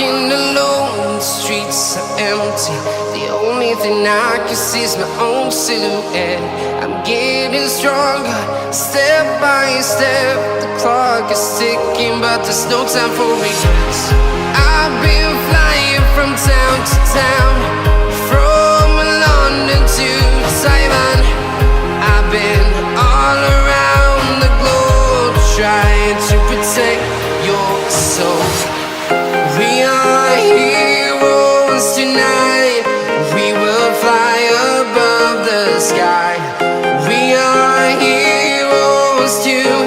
walking alone, the streets are empty. The only thing I can see is my own silhouette. I'm getting stronger, step by step. The clock is ticking, but there's no time for regrets. I've been flying from town to town, from London to Taiwan. I've been all around the globe, trying to protect your soul. We are heroes tonight. We will fly above the sky. We are heroes tonight.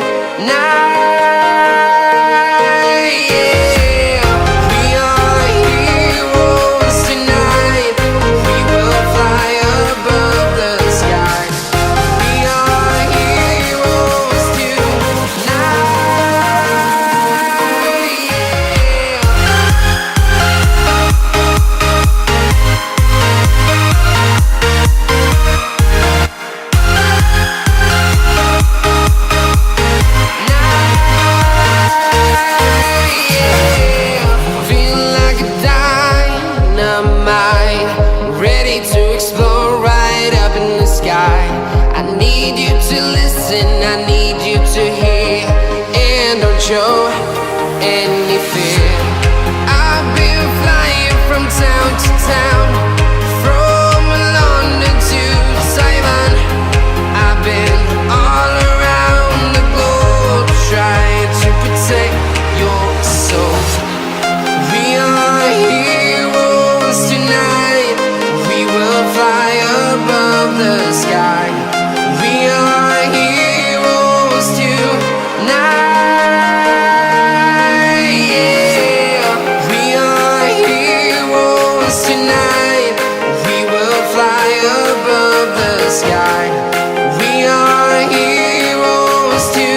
Yeah. We are heroes tonight. We will fly above the sky. We are heroes tonight. I need you to listen, I need you to hear, and don't show any fear. I've been flying from town to town, from London to Taiwan. I've been all around the globe, trying to protect your soul. We are heroes tonight. We will fly above the sky. We are heroes tonight. Yeah. We are heroes tonight. We will fly above the sky. We are heroes tonight.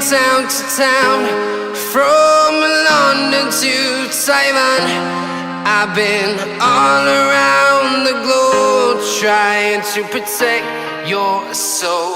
Town to town, from London to Taiwan. I've been all around the globe, trying to protect your soul.